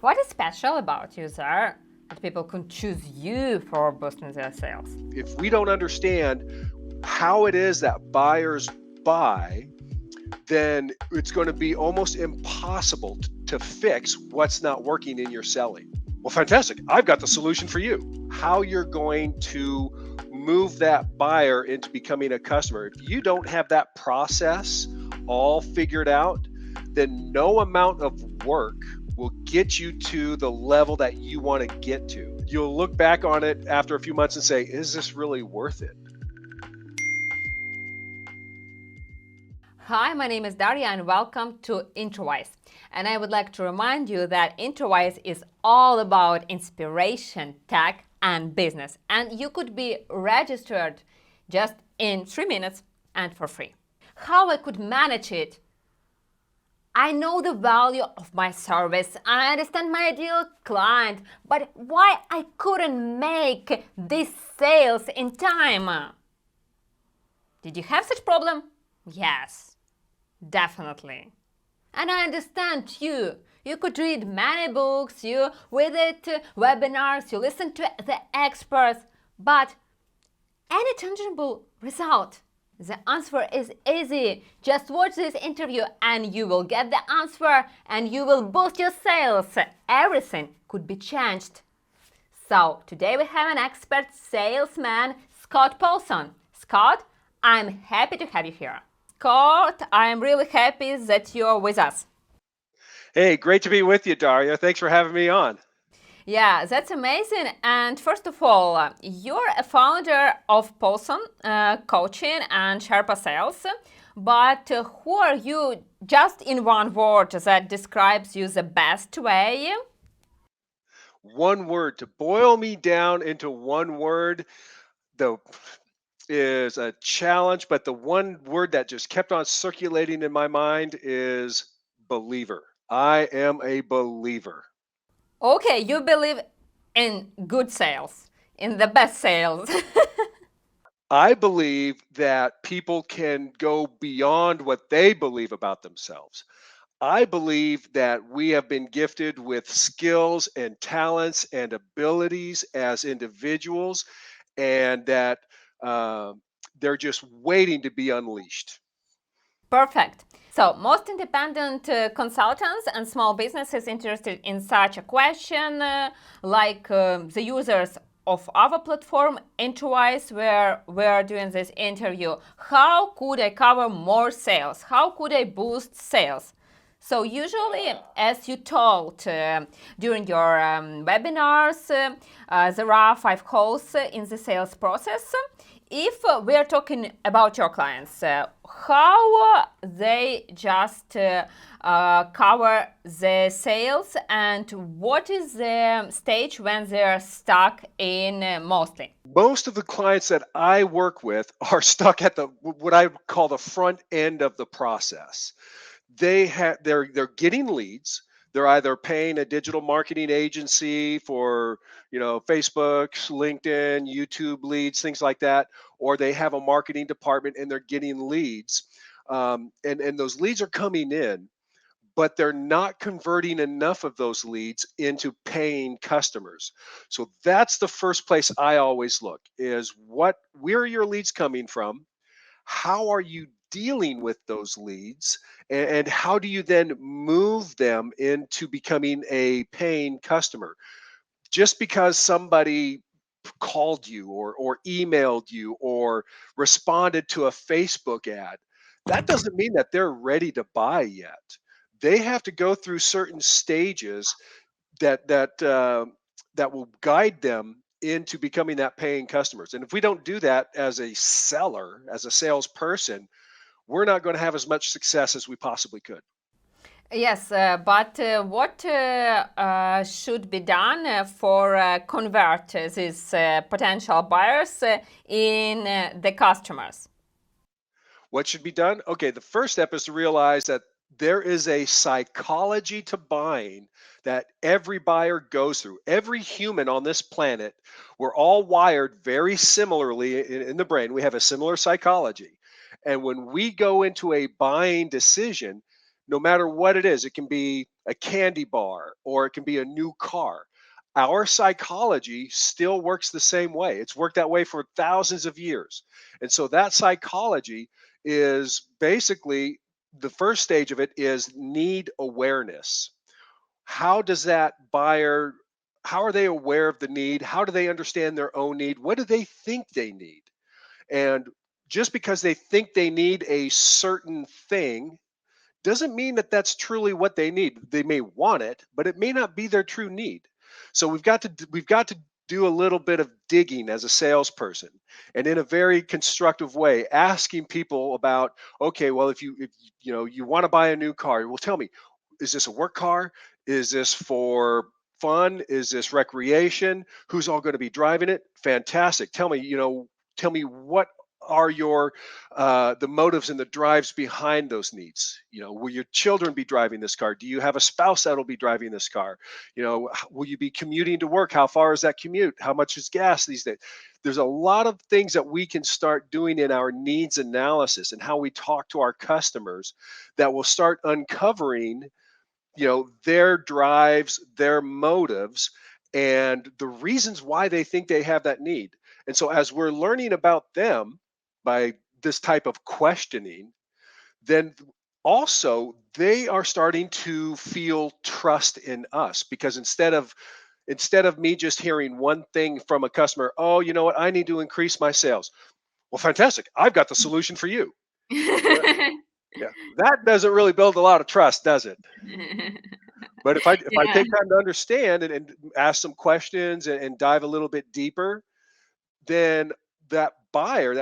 What is special about you, sir, that people can choose you for boosting their sales? If we don't understand how it is that buyers buy, then it's going to be almost impossible to fix what's not working in your selling. Well, fantastic. I've got the solution for you. How you're going to move that buyer into becoming a customer. If you don't have that process all figured out, then no amount of work will get you to the level that you want to get to. You'll look back on it after a few months and say, is this really worth it? Hi, my name is Daria and welcome to Introwise. And I would like to remind you that Introwise is all about inspiration, tech, and business. And you could be registered just in 3 minutes and for free. How I could manage it? I know the value of my service, I understand my ideal client, but why I couldn't make these sales in time? Did you have such problem? Yes, definitely. And I understand you. You could read many books, you visit webinars, you listen to the experts, but any tangible result? The answer is easy. Just watch this interview and you will get the answer and you will boost your sales. Everything could be changed. So today we have an expert salesman, Scott Paulsen. Scott, I'm happy to have you here. Scott, I'm really happy that you're with us. Hey, great to be with you, Daria. Thanks for having me on. Yeah, that's amazing. And first of all, you're a founder of Paulsen Coaching and Sherpa Sales. But who are you, just in one word that describes you the best way? One word, to boil me down into one word, though, is a challenge, but the one word that just kept on circulating in my mind is believer. I am a believer. Okay, you believe in good sales, in the best sales. I believe that people can go beyond what they believe about themselves. I believe that we have been gifted with skills and talents and abilities as individuals, and that they're just waiting to be unleashed. Perfect. So, most independent consultants and small businesses interested in such a question, like the users of our platform, Introwise, where we're doing this interview. How could I cover more sales? How could I boost sales? So usually, as you told during your webinars, there are 5 calls in the sales process. If we are talking about your clients, how they just cover the sales and what is the stage when they're stuck in mostly? Most of the clients that I work with are stuck at the what I call the front end of the process. They're getting leads. They're either paying a digital marketing agency for, Facebook, LinkedIn, YouTube leads, things like that, or they have a marketing department and they're getting leads. And those leads are coming in, but they're not converting enough of those leads into paying customers. So that's the first place I always look is where are your leads coming from? How are you dealing with those leads? And how do you then move them into becoming a paying customer? Just because somebody called you or emailed you or responded to a Facebook ad, that doesn't mean that they're ready to buy yet. They have to go through certain stages that will guide them into becoming that paying customers. And if we don't do that as a seller, as a salesperson, we're not going to have as much success as we possibly could. Yes, but what should be done for convert these potential buyers in the customers? What should be done? Okay, the first step is to realize that there is a psychology to buying that every buyer goes through. Every human on this planet, we're all wired very similarly in the brain. We have a similar psychology. And when we go into a buying decision, no matter what it is. It can be a candy bar or it can be a new car. Our psychology still works the same way. It's worked that way for thousands of years. And so that psychology is basically, the first stage of it is need awareness. How does that buyer, how are they aware of the need? How do they understand their own need? What do they think they need? And just because they think they need a certain thing doesn't mean that that's truly what they need. They may want it, but it may not be their true need. So we've got to do a little bit of digging as a salesperson, and in a very constructive way, asking people about, okay, well, if you know you want to buy a new car, well, tell me, is this a work car? Is this for fun? Is this recreation? Who's all going to be driving it? Fantastic. Tell me what are your the motives and the drives behind those needs. Will your children be driving this car? Do you have a spouse that'll be driving this car? Will you be commuting to work? How far is that commute? How much is gas these days? There's a lot of things that we can start doing in our needs analysis and how we talk to our customers that will start uncovering their drives, their motives, and the reasons why they think they have that need. And so as we're learning about them by this type of questioning, then also they are starting to feel trust in us, because instead of me just hearing one thing from a customer, oh, you know what, I need to increase my sales. Well, fantastic, I've got the solution for you. Well, yeah, that doesn't really build a lot of trust, does it? But if I Yeah. take time to understand and ask some questions and dive a little bit deeper, then that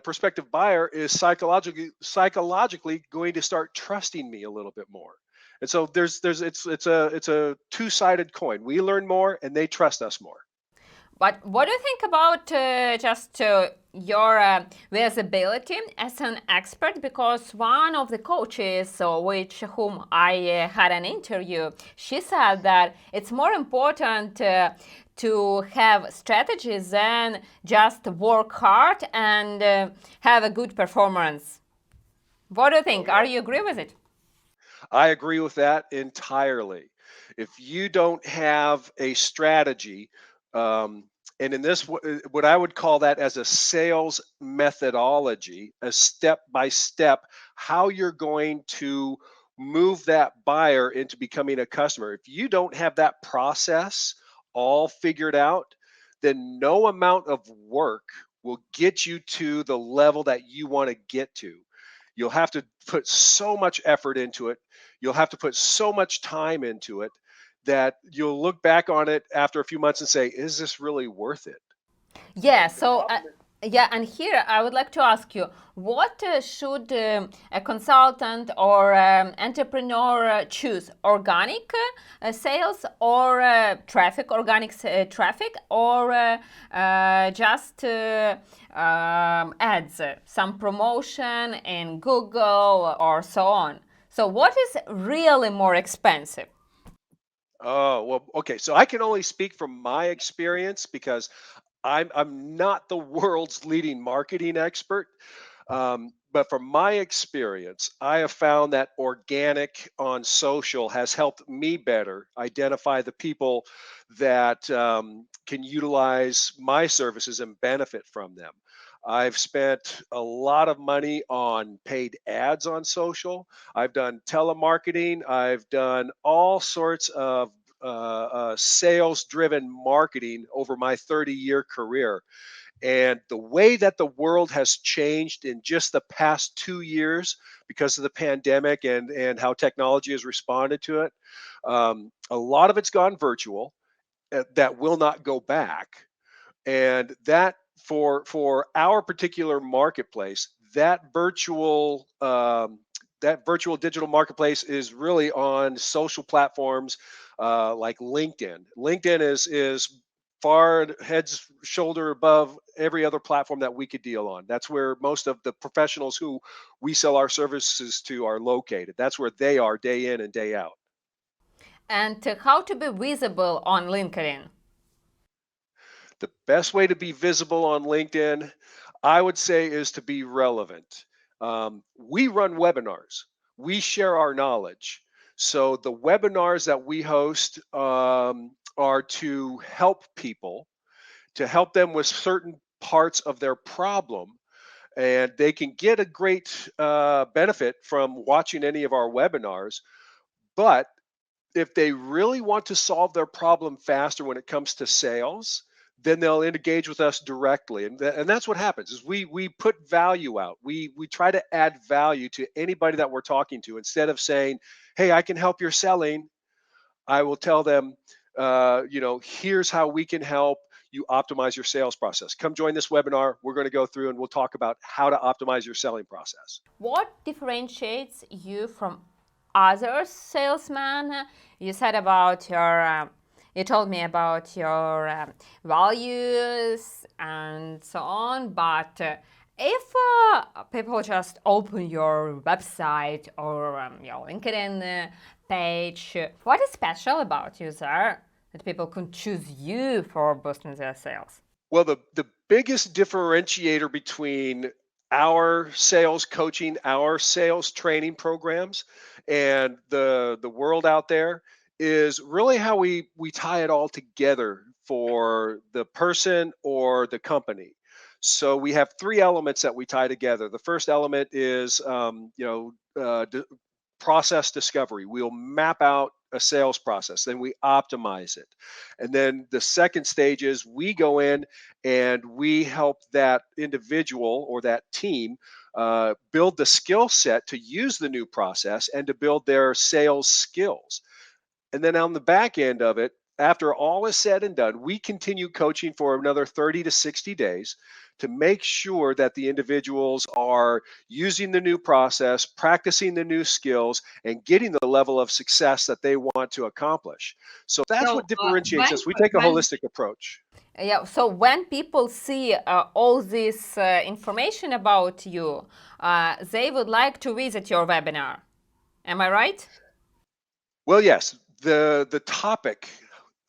prospective buyer is psychologically going to start trusting me a little bit more. And so it's a two-sided coin. We learn more and they trust us more. But what do you think about just your visibility as an expert? Because one of the coaches, whom I had an interview, she said that it's more important to have strategies than just work hard and have a good performance. What do you Oh think? yeah, Are you agree with it? I agree with that entirely. If you don't have a strategy, um, and in this, what I would call that as a sales methodology, a step by step, how you're going to move that buyer into becoming a customer. If you don't have that process all figured out, then no amount of work will get you to the level that you want to get to. You'll have to put so much effort into it. You'll have to put so much time into it that you'll look back on it after a few months and say, is this really worth it? Yeah, And the so problem is, yeah, and here I would like to ask you, what should a consultant or entrepreneur choose? Organic sales or traffic, or just ads, some promotion in Google or so on? So what is really more expensive? oh, well, okay. So I can only speak from my experience because I'm not the world's leading marketing expert. But from my experience, I have found that organic on social has helped me better identify the people that can utilize my services and benefit from them. I've spent a lot of money on paid ads on social. I've done telemarketing. I've done all sorts of sales driven marketing over my 30-year career. And the way that the world has changed in just the past 2 years because of the pandemic and how technology has responded to it, a lot of it's gone virtual. That will not go back. And that for our particular marketplace, that virtual digital marketplace is really on social platforms like LinkedIn. LinkedIn is far heads shoulder above every other platform that we could deal on. That's where most of the professionals who we sell our services to are located. That's where they are day in and day out. And how to be visible on LinkedIn? The best way to be visible on LinkedIn, I would say, is to be relevant. We run webinars. We share our knowledge. So the webinars that we host are to help people, to help them with certain parts of their problem, and they can get a great benefit from watching any of our webinars. But if they really want to solve their problem faster when it comes to sales, then they'll engage with us directly, and that's what happens. Is we put value out. We try to add value to anybody that we're talking to. Instead of saying, "Hey, I can help your selling," I will tell them, here's how we can help you optimize your sales process. Come join this webinar. We're going to go through and we'll talk about how to optimize your selling process. What differentiates you from other salesmen? You said about you told me about your values and so on, but if people just open your website or your LinkedIn page, what is special about you there that people can choose you for boosting their sales? Well, the biggest differentiator between our sales coaching, our sales training programs, and the world out there is really how we tie it all together for the person or the company. So we have three elements that we tie together. The first element is process discovery. We'll map out a sales process, then we optimize it. And then the second stage is we go in and we help that individual or that team build the skill set to use the new process and to build their sales skills. And then on the back end of it, after all is said and done, we continue coaching for another 30 to 60 days to make sure that the individuals are using the new process, practicing the new skills, and getting the level of success that they want to accomplish. So that's So what differentiates when us. We take a when holistic approach. Yeah, so when people see all this information about you, they would like to visit your webinar. Am I right? Well, yes, the topic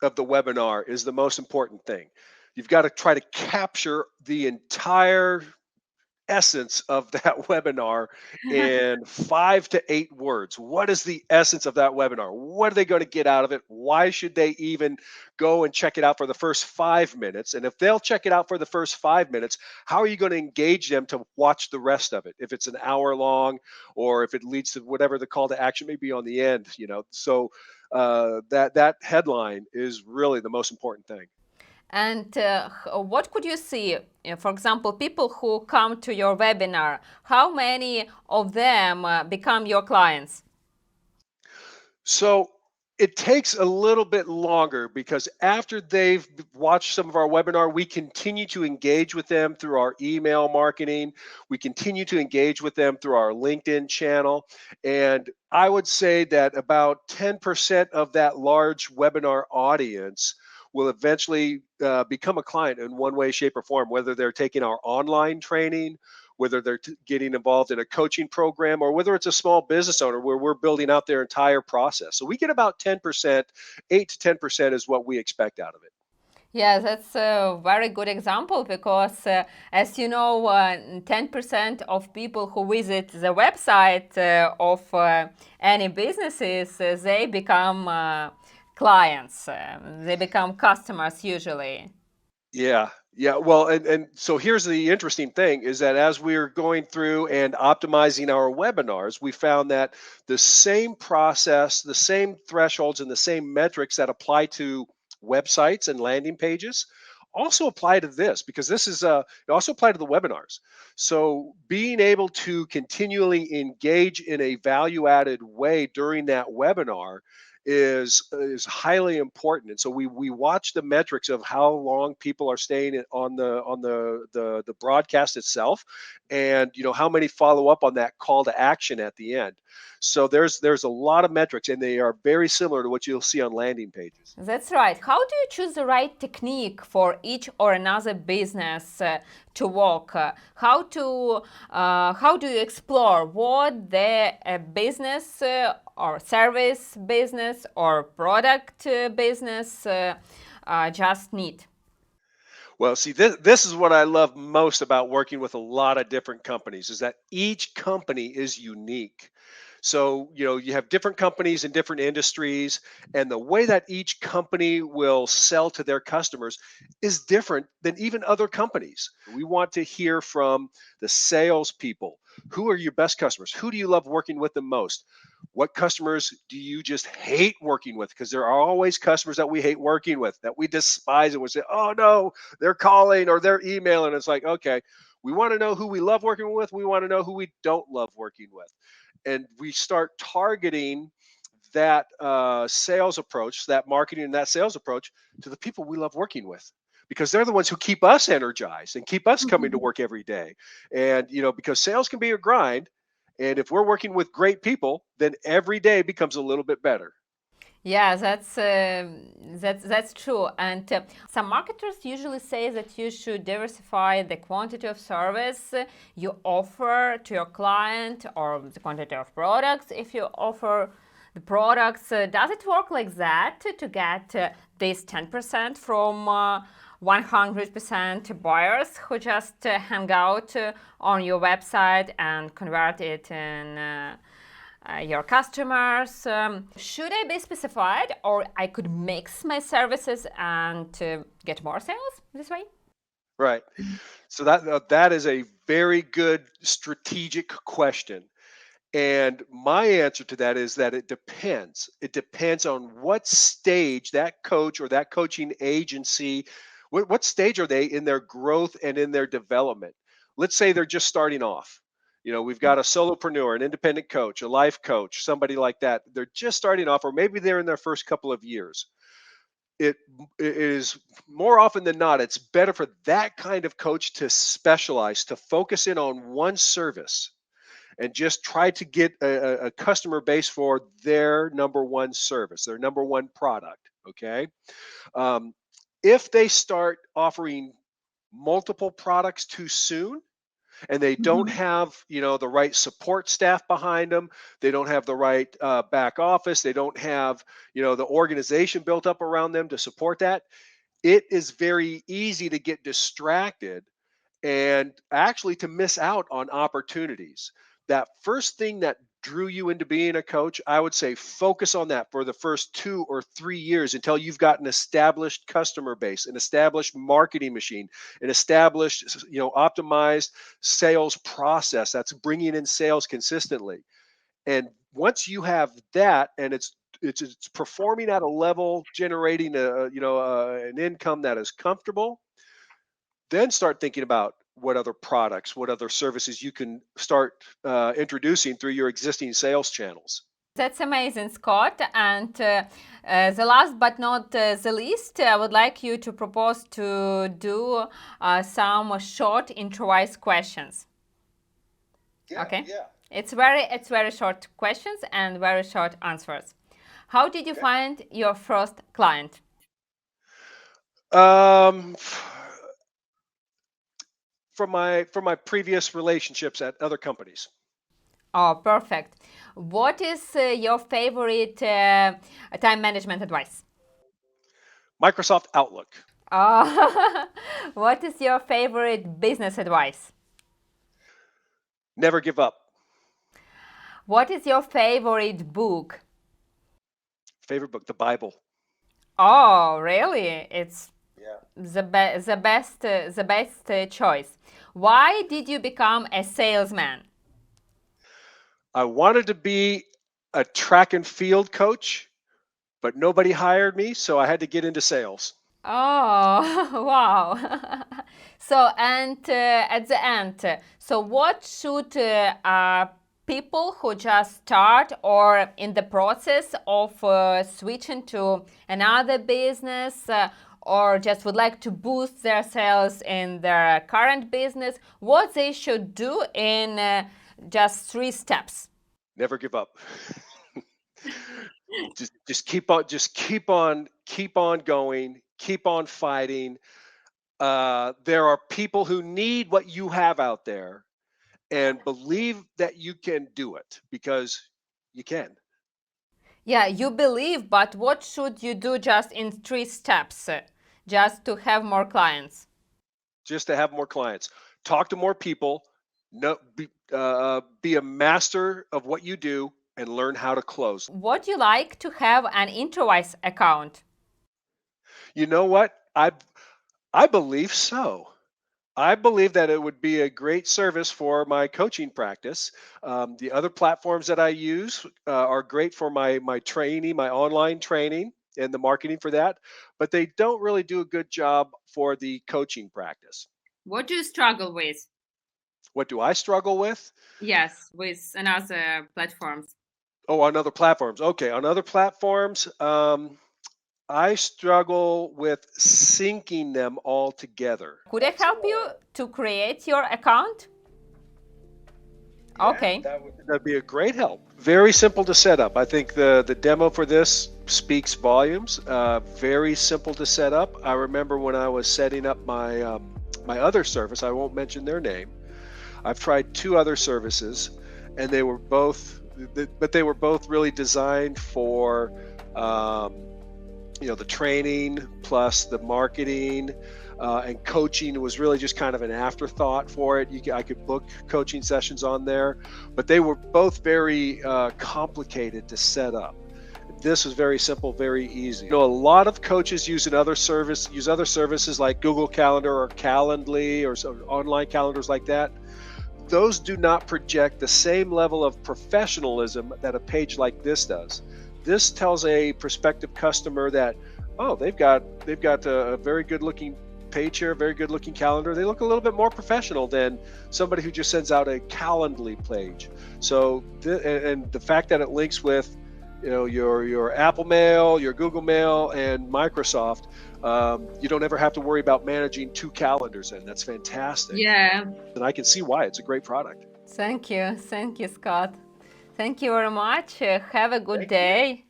of the webinar is the most important thing. You've got to try to capture the entire essence of that webinar in 5 to 8 words. What is the essence of that webinar? What are they going to get out of it? Why should they even go and check it out for the first 5 minutes? And if they'll check it out for the first 5 minutes, how are you going to engage them to watch the rest of it? If it's an hour long, or if it leads to whatever the call to action may be on the end, So that headline is really the most important thing. And what could you see? For example, people who come to your webinar, how many of them become your clients? So it takes a little bit longer because after they've watched some of our webinar, we continue to engage with them through our email marketing. We continue to engage with them through our LinkedIn channel. And I would say that about 10% of that large webinar audience will eventually become a client in one way, shape, or form, whether they're taking our online training, whether they're getting involved in a coaching program, or whether it's a small business owner where we're building out their entire process. So we get about 10%, 8 to 10% is what we expect out of it. Yeah, that's a very good example because, as you know, 10% of people who visit the website of any businesses, they become clients. They become customers usually. Yeah. Yeah. Well, and so here's the interesting thing is that as we're going through and optimizing our webinars, we found that the same process, the same thresholds, and the same metrics that apply to websites and landing pages also apply to this, because this is it also apply to the webinars. So being able to continually engage in a value added way during that webinar is highly important. And so we watch the metrics of how long people are staying on the broadcast itself, and how many follow up on that call to action at the end. So there's a lot of metrics, and they are very similar to what you'll see on landing pages. That's right. How do you choose the right technique for each or another business to work? How do you explore what the business or service business or product business just need? Well, see, this is what I love most about working with a lot of different companies, is that each company is unique. So, you have different companies in different industries, and the way that each company will sell to their customers is different than even other companies. We want to hear from the salespeople. Who are your best customers? Who do you love working with the most? What customers do you just hate working with? Because there are always customers that we hate working with, that we despise, and we say, oh no, they're calling or they're emailing. It's like, okay, we want to know who we love working with. We want to know who we don't love working with. And we start targeting that sales approach, that marketing and that sales approach to the people we love working with, because they're the ones who keep us energized and keep us coming to work every day. And because sales can be a grind, and if we're working with great people, then every day becomes a little bit better. Yeah, that's true. And some marketers usually say that you should diversify the quantity of service you offer to your client, or the quantity of products if you offer the products. Does it work like that to get this 10% from 100% buyers who just hang out on your website and convert it in your customers? Should I be specified, or I could mix my services and get more sales this way? Right. So that is a very good strategic question. And my answer to that is that it depends. It depends on what stage that coach or that coaching agency, what stage are they in their growth and in their development? Let's say they're just starting off. We've got a solopreneur, an independent coach, a life coach, somebody like that. They're just starting off, or maybe they're in their first couple of years. It is more often than not, it's better for that kind of coach to specialize, to focus in on one service and just try to get a customer base for their number one service, their number one product. Okay. If they start offering multiple products too soon, and they don't have the right support staff behind them, they don't have the right back office, they don't have the organization built up around them to support that, it is very easy to get distracted and actually to miss out on opportunities. That first thing that drew you into being a coach, I would say focus on that for the first 2 or 3 years until you've got an established customer base, an established marketing machine, an established, optimized sales process that's bringing in sales consistently. And once you have that, and it's performing at a level, generating an income that is comfortable, then start thinking about what other products, what other services you can start introducing through your existing sales channels. That's amazing, Scott. And the last but not the least, I would like you to propose to do some short Introwise questions. Okay. Yeah. It's very short questions and very short answers. How did you find your first client? From my previous relationships at other companies. Oh, perfect. What is your favorite time management advice? Microsoft Outlook. What is your favorite business advice? Never give up. What is your favorite book? Favorite book, the Bible. Oh, really? It's Yeah. the best choice. Why did you become a salesman? I wanted to be a track and field coach, but nobody hired me, so I had to get into sales. Oh, wow. So, and at the end, so what should people who just start or in the process of switching to another business or just would like to boost their sales in their current business, what they should do in just 3 steps? Never give up. just keep on going, keep on fighting. There are people who need what you have out there, and believe that you can do it, because you can. Yeah, you believe, but what should you do just in 3 steps just to have more clients? Just to have more clients, talk to more people, be a master of what you do, and learn how to close. Would you like to have an Introwise account? You know what? I believe so. I believe that it would be a great service for my coaching practice. The other platforms that I use are great for my training, my online training, and the marketing for that, but they don't really do a good job for the coaching practice. What do you struggle with? What do I struggle with? Yes, with another platforms. Oh, on other platforms. Okay, on other platforms, I struggle with syncing them all together. Could I help you to create your account? Yeah, Okay. that'd be a great help. Very simple to set up. I think the demo for this speaks volumes. Very simple to set up. I remember when I was setting up my other service. I won't mention their name. I've tried two other services, and they were both, but they were both really designed for, the training plus the marketing. And coaching was really just kind of an afterthought for it. I could book coaching sessions on there, but they were both very complicated to set up. This was very simple, very easy. A lot of coaches use other services like Google Calendar or Calendly or online calendars like that. Those do not project the same level of professionalism that a page like this does. This tells a prospective customer that, oh, they've got a very good looking page here, very good looking calendar. They look a little bit more professional than somebody who just sends out a Calendly page. So and the fact that it links with your Apple Mail, your Google Mail, and Microsoft, you don't ever have to worry about managing two calendars, and that's fantastic. Yeah. And I can see why it's a great product. Thank you, Scott. Thank you very much. Have a good day.